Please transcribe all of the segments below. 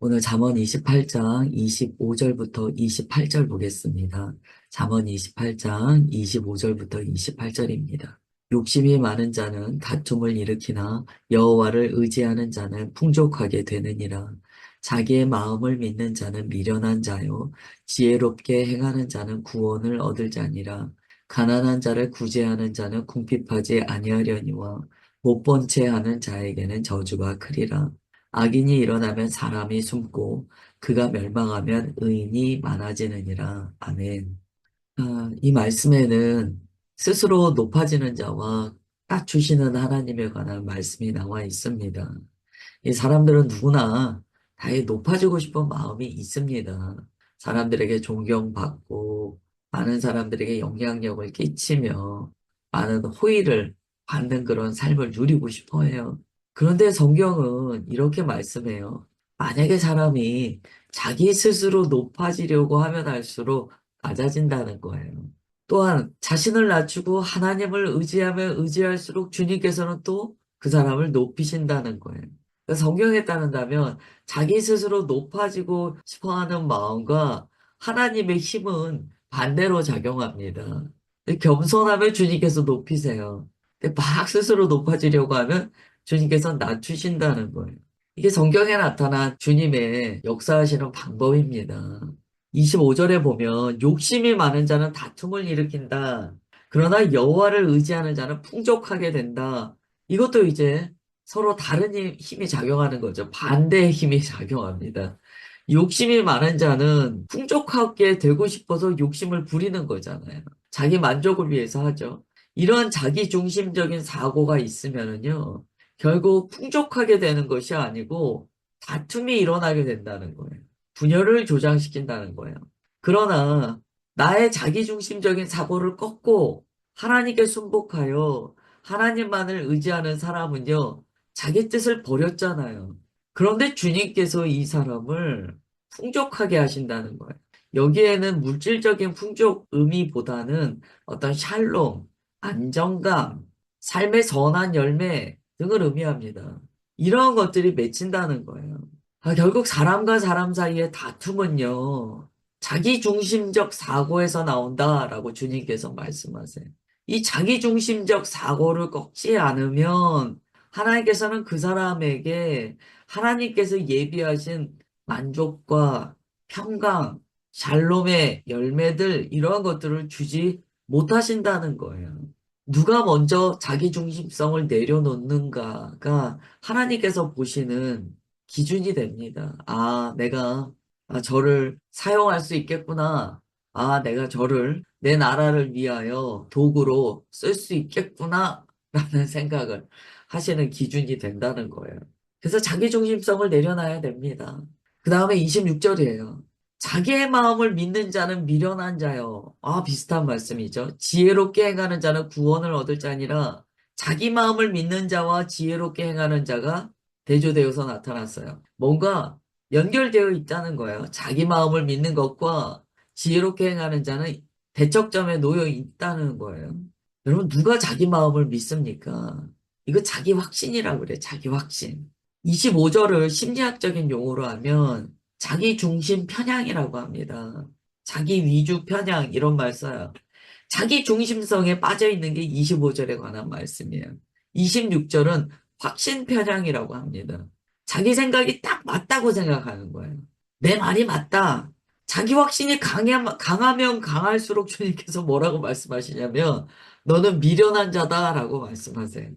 오늘 잠언 28장 25절부터 28절 보겠습니다. 잠언 28장 25절부터 28절입니다. 욕심이 많은 자는 다툼을 일으키나 여호와를 의지하는 자는 풍족하게 되느니라. 자기의 마음을 믿는 자는 미련한 자요 지혜롭게 행하는 자는 구원을 얻을 자니라. 가난한 자를 구제하는 자는 궁핍하지 아니하려니와 못 본 채 하는 자에게는 저주가 크리라. 악인이 일어나면 사람이 숨고 그가 멸망하면 의인이 많아지느니라. 아멘. 이 말씀에는 스스로 높아지는 자와 낮추시는 하나님에 관한 말씀이 나와 있습니다. 이 사람들은 누구나 다이 높아지고 싶은 마음이 있습니다. 사람들에게 존경받고 많은 사람들에게 영향력을 끼치며 많은 호의를 받는 그런 삶을 누리고 싶어 해요. 그런데 성경은 이렇게 말씀해요. 만약에 사람이 자기 스스로 높아지려고 하면 할수록 낮아진다는 거예요. 또한 자신을 낮추고 하나님을 의지하면 의지할수록 주님께서는 또 그 사람을 높이신다는 거예요. 그러니까 성경에 따른다면 자기 스스로 높아지고 싶어하는 마음과 하나님의 힘은 반대로 작용합니다. 겸손하면 주님께서 높이세요. 근데 막 스스로 높아지려고 하면 주님께서 낮추신다는 거예요. 이게 성경에 나타난 주님의 역사하시는 방법입니다. 25절에 보면 욕심이 많은 자는 다툼을 일으킨다. 그러나 여호와를 의지하는 자는 풍족하게 된다. 이것도 이제 서로 다른 힘이 작용하는 거죠. 반대의 힘이 작용합니다. 욕심이 많은 자는 풍족하게 되고 싶어서 욕심을 부리는 거잖아요. 자기 만족을 위해서 하죠. 이런 자기 중심적인 사고가 있으면은요, 결국 풍족하게 되는 것이 아니고 다툼이 일어나게 된다는 거예요. 분열을 조장시킨다는 거예요. 그러나 나의 자기중심적인 사고를 꺾고 하나님께 순복하여 하나님만을 의지하는 사람은요, 자기 뜻을 버렸잖아요. 그런데 주님께서 이 사람을 풍족하게 하신다는 거예요. 여기에는 물질적인 풍족 의미보다는 어떤 샬롬, 안정감, 삶의 선한 열매 등을 의미합니다. 이러한 것들이 맺힌다는 거예요. 결국 사람과 사람 사이의 다툼은요, 자기중심적 사고에서 나온다라고 주님께서 말씀하세요. 이 자기중심적 사고를 꺾지 않으면 하나님께서는 그 사람에게 하나님께서 예비하신 만족과 평강, 샬롬의 열매들 이러한 것들을 주지 못하신다는 거예요. 누가 먼저 자기중심성을 내려놓는가가 하나님께서 보시는 기준이 됩니다. 내가 저를 사용할 수 있겠구나. 내가 저를 내 나라를 위하여 도구로 쓸 수 있겠구나. 라는 생각을 하시는 기준이 된다는 거예요. 그래서 자기중심성을 내려놔야 됩니다. 그 다음에 26절이에요. 자기의 마음을 믿는 자는 미련한 자요. 비슷한 말씀이죠. 지혜롭게 행하는 자는 구원을 얻을 자니라. 자기 마음을 믿는 자와 지혜롭게 행하는 자가 대조되어서 나타났어요. 뭔가 연결되어 있다는 거예요. 자기 마음을 믿는 것과 지혜롭게 행하는 자는 대척점에 놓여 있다는 거예요. 여러분, 누가 자기 마음을 믿습니까? 이거 자기 확신이라고 그래, 자기 확신. 25절을 심리학적인 용어로 하면 자기 중심 편향이라고 합니다. 자기 위주 편향, 이런 말 써요. 자기 중심성에 빠져 있는 게 25절에 관한 말씀이에요. 26절은 확신 편향이라고 합니다. 자기 생각이 딱 맞다고 생각하는 거예요. 내 말이 맞다. 자기 확신이 강하면 강할수록 주님께서 뭐라고 말씀하시냐면 너는 미련한 자다라고 말씀하세요.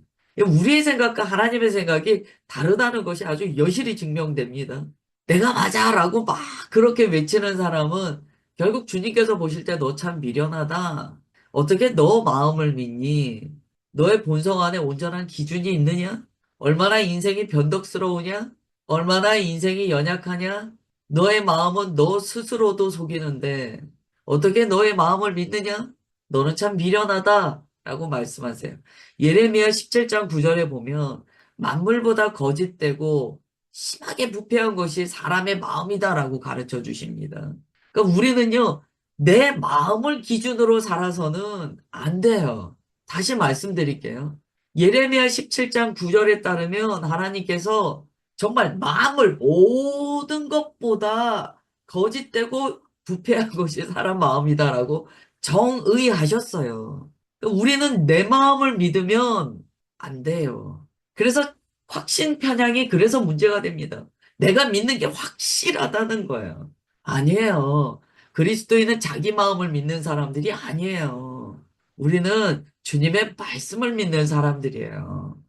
우리의 생각과 하나님의 생각이 다르다는 것이 아주 여실히 증명됩니다. 내가 맞아라고 막 그렇게 외치는 사람은 결국 주님께서 보실 때 너 참 미련하다. 어떻게 너 마음을 믿니? 너의 본성 안에 온전한 기준이 있느냐? 얼마나 인생이 변덕스러우냐? 얼마나 인생이 연약하냐? 너의 마음은 너 스스로도 속이는데 어떻게 너의 마음을 믿느냐? 너는 참 미련하다. 라고 말씀하세요. 예레미야 17장 9절에 보면 만물보다 거짓되고 심하게 부패한 것이 사람의 마음이다라고 가르쳐 주십니다. 그러니까 우리는요, 내 마음을 기준으로 살아서는 안 돼요. 다시 말씀드릴게요. 예레미야 17장 9절에 따르면 하나님께서 정말 마음을 모든 것보다 거짓되고 부패한 것이 사람 마음이다라고 정의하셨어요. 우리는 내 마음을 믿으면 안 돼요. 그래서 확신 편향이 그래서 문제가 됩니다. 내가 믿는 게 확실하다는 거예요. 아니에요. 그리스도인은 자기 마음을 믿는 사람들이 아니에요. 우리는 주님의 말씀을 믿는 사람들이에요.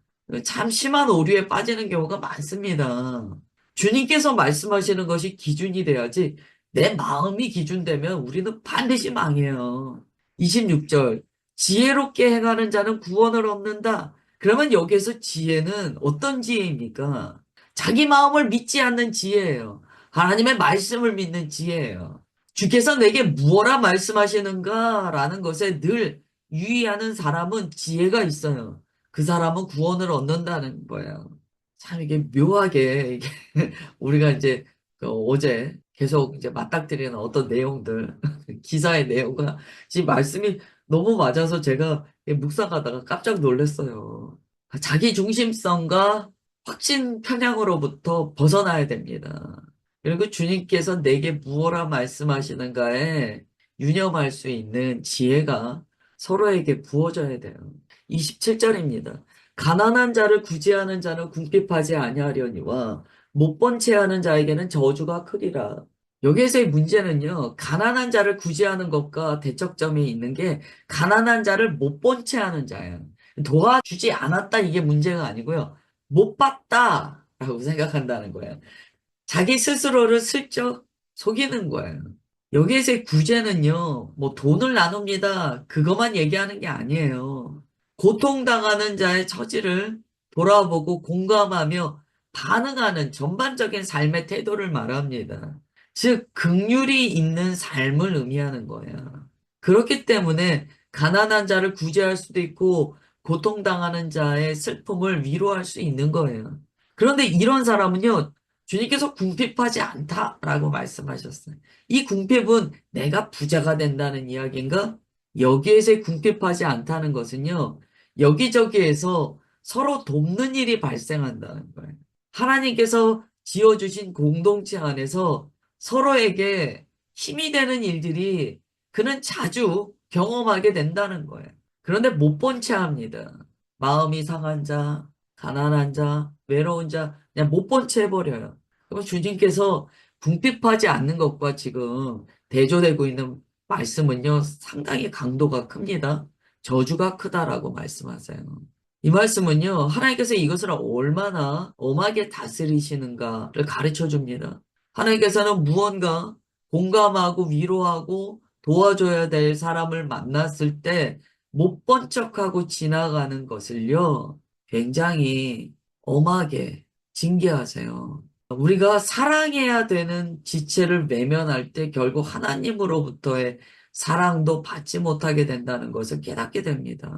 참 심한 오류에 빠지는 경우가 많습니다. 주님께서 말씀하시는 것이 기준이 돼야지 내 마음이 기준되면 우리는 반드시 망해요. 26절. 지혜롭게 행하는 자는 구원을 얻는다. 그러면 여기에서 지혜는 어떤 지혜입니까? 자기 마음을 믿지 않는 지혜예요. 하나님의 말씀을 믿는 지혜예요. 주께서 내게 무엇라 말씀하시는가라는 것에 늘 유의하는 사람은 지혜가 있어요. 그 사람은 구원을 얻는다는 거예요. 참 이게 묘하게 이게 우리가 이제 그 어제 계속 이제 맞닥뜨리는 어떤 내용들 기사의 내용과 지금 말씀이 너무 맞아서 제가 묵상하다가 깜짝 놀랐어요. 자기 중심성과 확신 편향으로부터 벗어나야 됩니다. 그리고 주님께서 내게 무엇라 말씀하시는가에 유념할 수 있는 지혜가 서로에게 부어져야 돼요. 27절입니다. 가난한 자를 구제하는 자는 궁핍하지 아니하려니와 못 본 채 하는 자에게는 저주가 크리라. 여기에서의 문제는요, 가난한 자를 구제하는 것과 대척점이 있는 게 가난한 자를 못 본 채 하는 자예요. 도와주지 않았다 이게 문제가 아니고요. 못 봤다라고 생각한다는 거예요. 자기 스스로를 슬쩍 속이는 거예요. 여기에서의 구제는요, 뭐 돈을 나눕니다. 그것만 얘기하는 게 아니에요. 고통당하는 자의 처지를 돌아보고 공감하며 반응하는 전반적인 삶의 태도를 말합니다. 즉, 긍휼이 있는 삶을 의미하는 거예요. 그렇기 때문에 가난한 자를 구제할 수도 있고 고통당하는 자의 슬픔을 위로할 수 있는 거예요. 그런데 이런 사람은요, 주님께서 궁핍하지 않다라고 말씀하셨어요. 이 궁핍은 내가 부자가 된다는 이야기인가? 여기에서의 궁핍하지 않다는 것은요, 여기저기에서 서로 돕는 일이 발생한다는 거예요. 하나님께서 지어주신 공동체 안에서 서로에게 힘이 되는 일들이 그는 자주 경험하게 된다는 거예요. 그런데 못 본 채 합니다. 마음이 상한 자, 가난한 자, 외로운 자, 그냥 못 본 채 해버려요. 그럼 주님께서 궁핍하지 않는 것과 지금 대조되고 있는 말씀은요, 상당히 강도가 큽니다. 저주가 크다라고 말씀하세요. 이 말씀은요, 하나님께서 이것을 얼마나 엄하게 다스리시는가를 가르쳐 줍니다. 하나님께서는 무언가 공감하고 위로하고 도와줘야 될 사람을 만났을 때 못 본 척하고 지나가는 것을요, 굉장히 엄하게 징계하세요. 우리가 사랑해야 되는 지체를 외면할 때 결국 하나님으로부터의 사랑도 받지 못하게 된다는 것을 깨닫게 됩니다.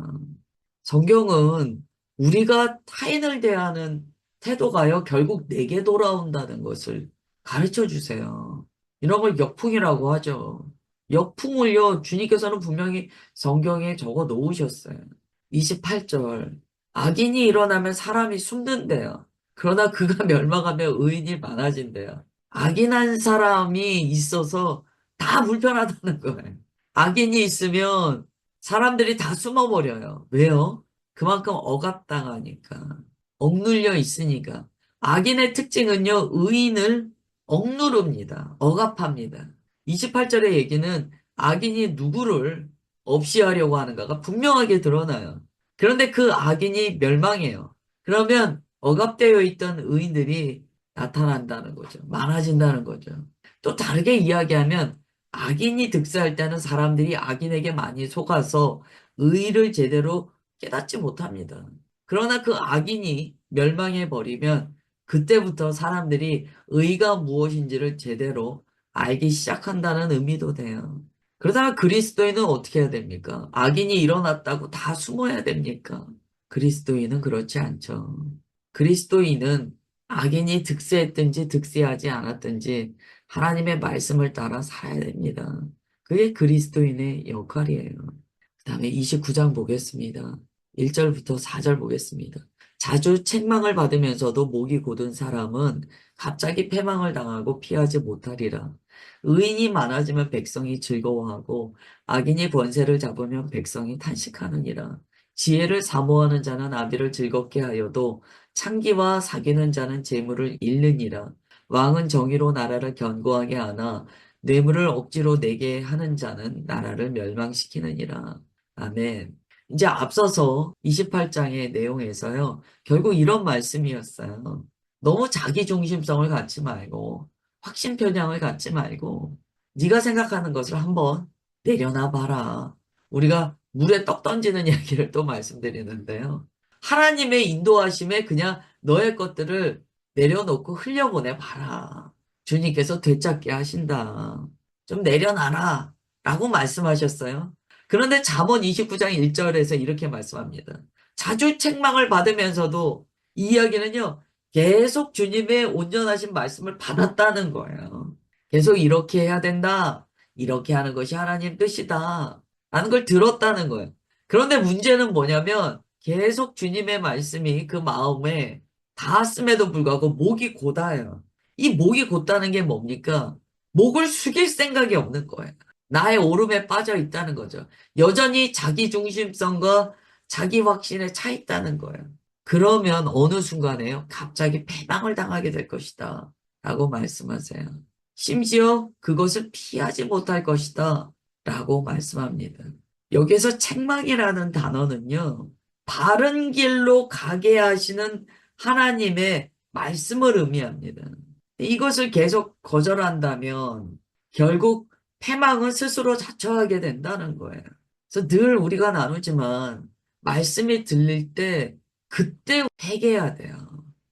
성경은 우리가 타인을 대하는 태도가요, 결국 내게 돌아온다는 것을 가르쳐 주세요. 이런 걸 역풍이라고 하죠. 역풍을요, 주님께서는 분명히 성경에 적어 놓으셨어요. 28절. 악인이 일어나면 사람이 숨는대요. 그러나 그가 멸망하면 의인이 많아진대요. 악인한 사람이 있어서 다 불편하다는 거예요. 악인이 있으면 사람들이 다 숨어버려요. 왜요? 그만큼 억압당하니까. 억눌려 있으니까. 악인의 특징은요, 의인을 억누릅니다. 억압합니다. 28절의 얘기는 악인이 누구를 없이 하려고 하는가가 분명하게 드러나요. 그런데 그 악인이 멸망해요. 그러면 억압되어 있던 의인들이 나타난다는 거죠. 많아진다는 거죠. 또 다르게 이야기하면 악인이 득세할 때는 사람들이 악인에게 많이 속아서 의의를 제대로 깨닫지 못합니다. 그러나 그 악인이 멸망해 버리면 그때부터 사람들이 의가 무엇인지를 제대로 알기 시작한다는 의미도 돼요. 그러다가 그리스도인은 어떻게 해야 됩니까? 악인이 일어났다고 다 숨어야 됩니까? 그리스도인은 그렇지 않죠. 그리스도인은 악인이 득세했든지 득세하지 않았든지 하나님의 말씀을 따라 살아야 됩니다. 그게 그리스도인의 역할이에요. 그 다음에 29장 보겠습니다. 1절부터 4절 보겠습니다. 자주 책망을 받으면서도 목이 곧은 사람은 갑자기 패망을 당하고 피하지 못하리라. 의인이 많아지면 백성이 즐거워하고 악인이 권세를 잡으면 백성이 탄식하느니라. 지혜를 사모하는 자는 아비를 즐겁게 하여도 창기와 사귀는 자는 재물을 잃느니라. 왕은 정의로 나라를 견고하게 하나 뇌물을 억지로 내게 하는 자는 나라를 멸망시키느니라. 아멘. 이제 앞서서 28장의 내용에서요. 결국 이런 말씀이었어요. 너무 자기중심성을 갖지 말고 확신 편향을 갖지 말고 네가 생각하는 것을 한번 내려놔 봐라. 우리가 물에 떡 던지는 이야기를 또 말씀드리는데요. 하나님의 인도하심에 그냥 너의 것들을 내려놓고 흘려보내 봐라. 주님께서 되찾게 하신다. 좀 내려놔라. 라고 말씀하셨어요. 그런데 잠언 29장 1절에서 이렇게 말씀합니다. 자주 책망을 받으면서도 이 이야기는요. 계속 주님의 온전하신 말씀을 받았다는 거예요. 계속 이렇게 해야 된다. 이렇게 하는 것이 하나님 뜻이다. 라는 걸 들었다는 거예요. 그런데 문제는 뭐냐면 계속 주님의 말씀이 그 마음에 닿았음에도 불구하고 목이 곧아요. 이 목이 곧다는 게 뭡니까? 목을 숙일 생각이 없는 거예요. 나의 오름에 빠져 있다는 거죠. 여전히 자기 중심성과 자기 확신에 차 있다는 거예요. 그러면 어느 순간에요. 갑자기 패망을 당하게 될 것이다. 라고 말씀하세요. 심지어 그것을 피하지 못할 것이다. 라고 말씀합니다. 여기서 책망이라는 단어는요. 바른 길로 가게 하시는 하나님의 말씀을 의미합니다. 이것을 계속 거절한다면 결국 패망은 스스로 자처하게 된다는 거예요. 그래서 늘 우리가 나누지만 말씀이 들릴 때 그때 회개해야 돼요.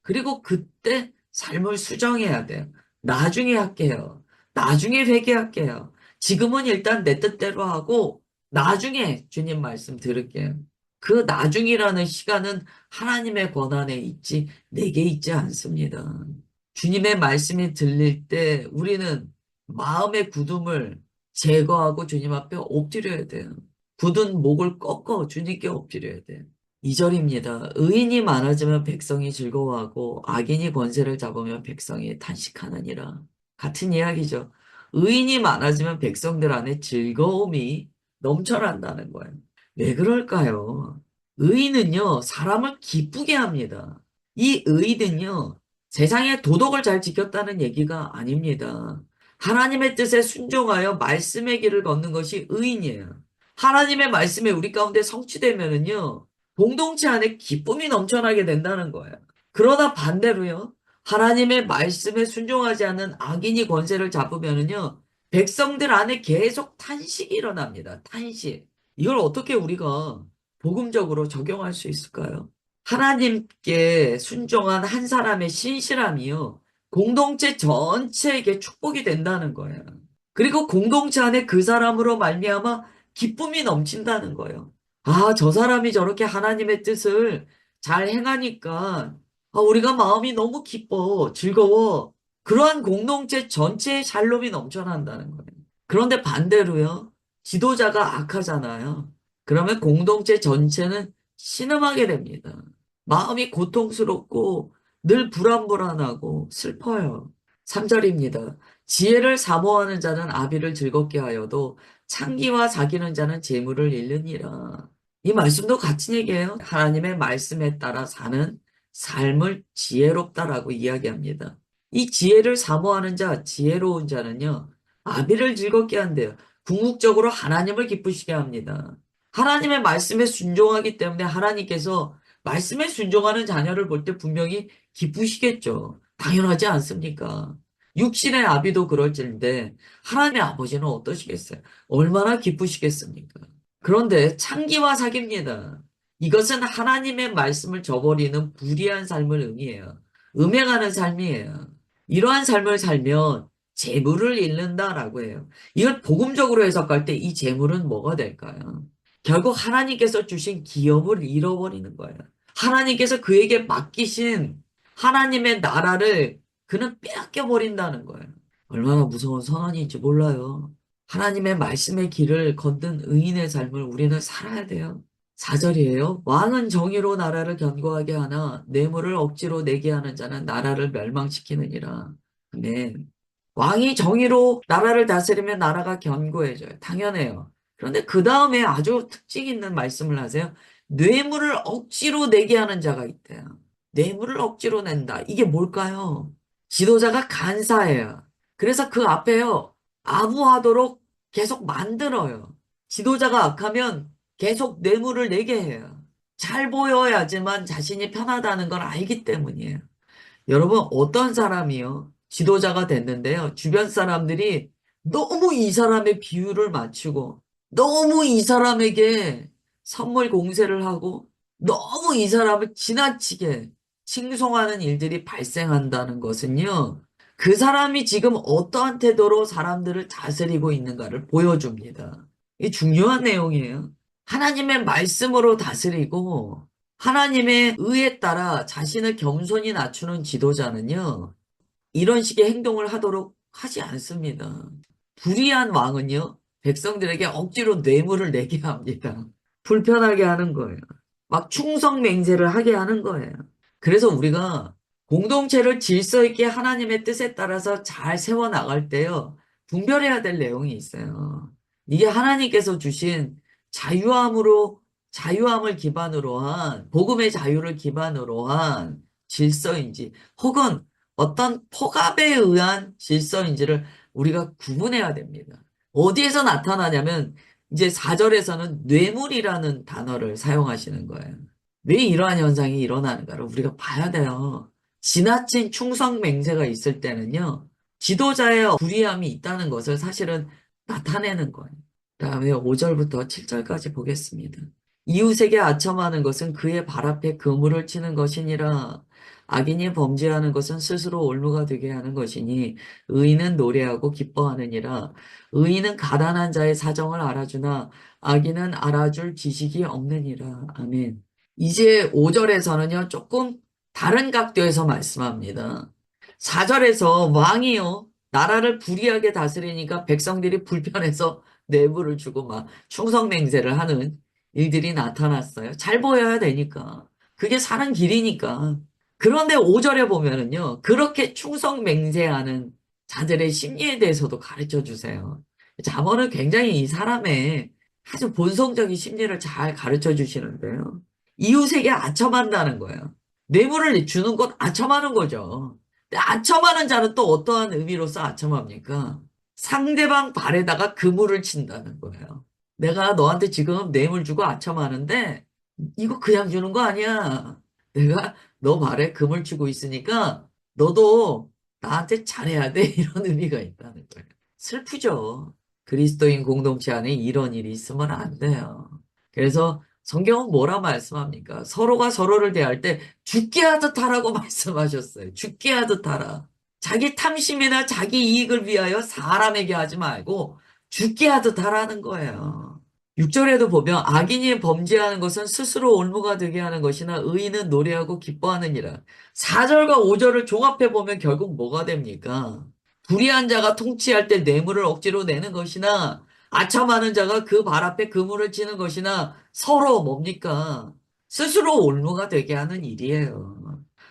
그리고 그때 삶을 수정해야 돼요. 나중에 할게요. 나중에 회개할게요. 지금은 일단 내 뜻대로 하고 나중에 주님 말씀 들을게요. 그 나중이라는 시간은 하나님의 권한에 있지 내게 있지 않습니다. 주님의 말씀이 들릴 때 우리는 마음의 굳음을 제거하고 주님 앞에 엎드려야 돼요. 굳은 목을 꺾어 주님께 엎드려야 돼요. 2절입니다. 의인이 많아지면 백성이 즐거워하고 악인이 권세를 잡으면 백성이 탄식하느니라. 같은 이야기죠. 의인이 많아지면 백성들 안에 즐거움이 넘쳐난다는 거예요. 왜 그럴까요? 의인은요, 사람을 기쁘게 합니다. 이 의인은요, 세상의 도덕을 잘 지켰다는 얘기가 아닙니다. 하나님의 뜻에 순종하여 말씀의 길을 걷는 것이 의인이에요. 하나님의 말씀이 우리 가운데 성취되면은요, 공동체 안에 기쁨이 넘쳐나게 된다는 거예요. 그러나 반대로요, 하나님의 말씀에 순종하지 않는 악인이 권세를 잡으면은요, 백성들 안에 계속 탄식이 일어납니다. 탄식. 이걸 어떻게 우리가 복음적으로 적용할 수 있을까요? 하나님께 순종한 한 사람의 신실함이요. 공동체 전체에게 축복이 된다는 거예요. 그리고 공동체 안에 그 사람으로 말미암아 기쁨이 넘친다는 거예요. 아, 저 사람이 저렇게 하나님의 뜻을 잘 행하니까 우리가 마음이 너무 기뻐, 즐거워. 그러한 공동체 전체의 샬롬이 넘쳐난다는 거예요. 그런데 반대로요. 지도자가 악하잖아요. 그러면 공동체 전체는 신음하게 됩니다. 마음이 고통스럽고 늘 불안불안하고 슬퍼요. 3절입니다. 지혜를 사모하는 자는 아비를 즐겁게 하여도 창기와 사귀는 자는 재물을 잃느니라. 이 말씀도 같은 얘기예요. 하나님의 말씀에 따라 사는 삶을 지혜롭다라고 이야기합니다. 이 지혜를 사모하는 자, 지혜로운 자는요, 아비를 즐겁게 한대요. 궁극적으로 하나님을 기쁘시게 합니다. 하나님의 말씀에 순종하기 때문에 하나님께서 말씀에 순종하는 자녀를 볼 때 분명히 기쁘시겠죠. 당연하지 않습니까? 육신의 아비도 그럴진데 하나님의 아버지는 어떠시겠어요? 얼마나 기쁘시겠습니까? 그런데 창기와 사깁니다. 이것은 하나님의 말씀을 저버리는 불의한 삶을 의미해요. 음행하는 삶이에요. 이러한 삶을 살면 재물을 잃는다라고 해요. 이걸 복음적으로 해석할 때 이 재물은 뭐가 될까요? 결국 하나님께서 주신 기업을 잃어버리는 거예요. 하나님께서 그에게 맡기신 하나님의 나라를 그는 빼앗겨 버린다는 거예요. 얼마나 무서운 선언인지 몰라요. 하나님의 말씀의 길을 걷는 의인의 삶을 우리는 살아야 돼요. 4절이에요. 왕은 정의로 나라를 견고하게 하나 뇌물을 억지로 내게 하는 자는 나라를 멸망시키느니라. 아멘. 왕이 정의로 나라를 다스리면 나라가 견고해져요. 당연해요. 그런데 그 다음에 아주 특징 있는 말씀을 하세요. 뇌물을 억지로 내게 하는 자가 있대요. 뇌물을 억지로 낸다. 이게 뭘까요? 지도자가 간사해요. 그래서 그 앞에요. 아부하도록 계속 만들어요. 지도자가 악하면 계속 뇌물을 내게 해요. 잘 보여야지만 자신이 편하다는 걸 알기 때문이에요. 여러분, 어떤 사람이요? 지도자가 됐는데요. 주변 사람들이 너무 이 사람의 비율을 맞추고, 너무 이 사람에게 선물 공세를 하고, 너무 이 사람을 지나치게 칭송하는 일들이 발생한다는 것은요. 그 사람이 지금 어떠한 태도로 사람들을 다스리고 있는가를 보여줍니다. 이 중요한 내용이에요. 하나님의 말씀으로 다스리고, 하나님의 의에 따라 자신을 겸손히 낮추는 지도자는요, 이런 식의 행동을 하도록 하지 않습니다. 불의한 왕은요, 백성들에게 억지로 뇌물을 내게 합니다. 불편하게 하는 거예요. 막 충성맹세를 하게 하는 거예요. 그래서 우리가 공동체를 질서 있게 하나님의 뜻에 따라서 잘 세워나갈 때요, 분별해야 될 내용이 있어요. 이게 하나님께서 주신 자유함으로, 자유함을 기반으로 한, 복음의 자유를 기반으로 한 질서인지, 혹은 어떤 폭압에 의한 질서인지를 우리가 구분해야 됩니다. 어디에서 나타나냐면 이제 4절에서는 뇌물이라는 단어를 사용하시는 거예요. 왜 이러한 현상이 일어나는가를 우리가 봐야 돼요. 지나친 충성맹세가 있을 때는요. 지도자의 불의함이 있다는 것을 사실은 나타내는 거예요. 다음에 5절부터 7절까지 보겠습니다. 이웃에게 아첨하는 것은 그의 발 앞에 그물을 치는 것이니라. 악인이 범죄하는 것은 스스로 올무가 되게 하는 것이니 의인은 노래하고 기뻐하느니라. 의인은 가난한 자의 사정을 알아주나 악인은 알아줄 지식이 없느니라. 아멘. 이제 5절에서는요, 조금 다른 각도에서 말씀합니다. 4절에서 왕이요, 나라를 불의하게 다스리니까 백성들이 불편해서 뇌물을 주고 막 충성맹세를 하는 일들이 나타났어요. 잘 보여야 되니까. 그게 사는 길이니까. 그런데 5절에 보면은요, 그렇게 충성맹세하는 자들의 심리에 대해서도 가르쳐 주세요. 잠언은 굉장히 이 사람의 아주 본성적인 심리를 잘 가르쳐 주시는데요. 이웃에게 아첨한다는 거예요. 뇌물을 주는 건 아첨하는 거죠. 근데 아첨하는 자는 또 어떠한 의미로서 아첨합니까? 상대방 발에다가 그물을 친다는 거예요. 내가 너한테 지금 뇌물 주고 아첨하는데 이거 그냥 주는 거 아니야. 내가 너 발에 그물 치고 있으니까 너도 나한테 잘해야 돼. 이런 의미가 있다는 거예요. 슬프죠. 그리스도인 공동체 안에 이런 일이 있으면 안 돼요. 그래서 성경은 뭐라 말씀합니까? 서로가 서로를 대할 때 죽게 하듯 하라고 말씀하셨어요. 죽게 하듯 하라. 자기 탐심이나 자기 이익을 위하여 사람에게 하지 말고 죽게 하듯 하라는 거예요. 6절에도 보면 악인이 범죄하는 것은 스스로 올무가 되게 하는 것이나 의인은 노래하고 기뻐하느니라. 4절과 5절을 종합해 보면 결국 뭐가 됩니까? 불의한 자가 통치할 때 뇌물을 억지로 내는 것이나 아첨하는 자가 그 발 앞에 그물을 치는 것이나 서로 뭡니까? 스스로 올무가 되게 하는 일이에요.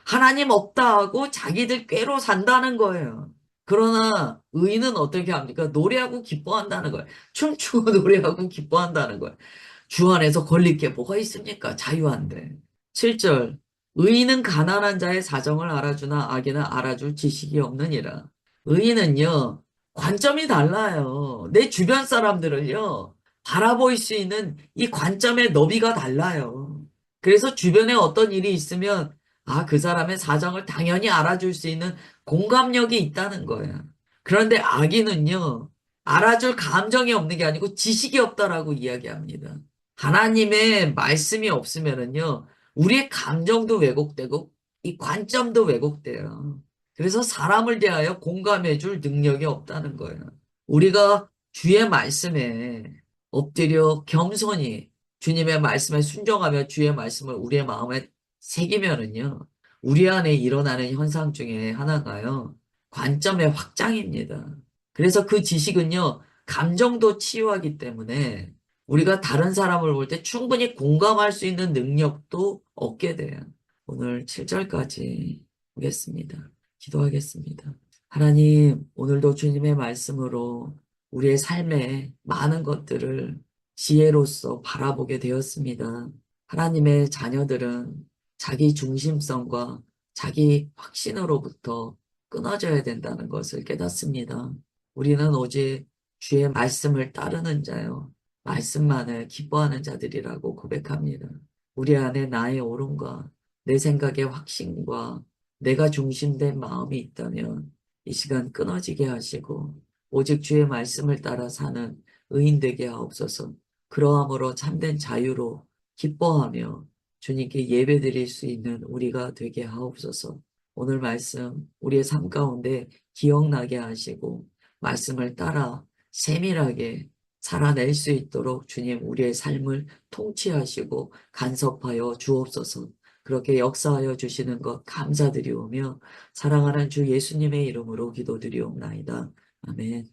하나님 없다 하고 자기들 꾀로 산다는 거예요. 그러나 의인은 어떻게 합니까? 노래하고 기뻐한다는 거예요. 춤추고 노래하고 기뻐한다는 거예요. 주 안에서 걸릴 게 뭐가 있습니까? 자유한데. 7절. 의인은 가난한 자의 사정을 알아주나 악인은 알아줄 지식이 없느니라. 의인은요, 관점이 달라요. 내 주변 사람들을요, 바라볼 수 있는 이 관점의 너비가 달라요. 그래서 주변에 어떤 일이 있으면, 아, 그 사람의 사정을 당연히 알아줄 수 있는 공감력이 있다는 거예요. 그런데 악인은요, 알아줄 감정이 없는 게 아니고 지식이 없다라고 이야기합니다. 하나님의 말씀이 없으면은요, 우리의 감정도 왜곡되고, 이 관점도 왜곡돼요. 그래서 사람을 대하여 공감해 줄 능력이 없다는 거예요. 우리가 주의 말씀에 엎드려 겸손히 주님의 말씀에 순종하며 주의 말씀을 우리의 마음에 새기면은요, 우리 안에 일어나는 현상 중에 하나가요, 관점의 확장입니다. 그래서 그 지식은요, 감정도 치유하기 때문에 우리가 다른 사람을 볼 때 충분히 공감할 수 있는 능력도 얻게 돼요. 오늘 7절까지 보겠습니다. 기도하겠습니다. 하나님, 오늘도 주님의 말씀으로 우리의 삶에 많은 것들을 지혜로서 바라보게 되었습니다. 하나님의 자녀들은 자기 중심성과 자기 확신으로부터 끊어져야 된다는 것을 깨닫습니다. 우리는 오직 주의 말씀을 따르는 자요. 말씀만을 기뻐하는 자들이라고 고백합니다. 우리 안에 나의 옳음과 내 생각의 확신과 내가 중심된 마음이 있다면 이 시간 끊어지게 하시고 오직 주의 말씀을 따라 사는 의인 되게 하옵소서. 그러함으로 참된 자유로 기뻐하며 주님께 예배드릴 수 있는 우리가 되게 하옵소서. 오늘 말씀 우리의 삶 가운데 기억나게 하시고 말씀을 따라 세밀하게 살아낼 수 있도록 주님 우리의 삶을 통치하시고 간섭하여 주옵소서. 그렇게 역사하여 주시는 것 감사드리오며 사랑하는 주 예수님의 이름으로 기도드리옵나이다. 아멘.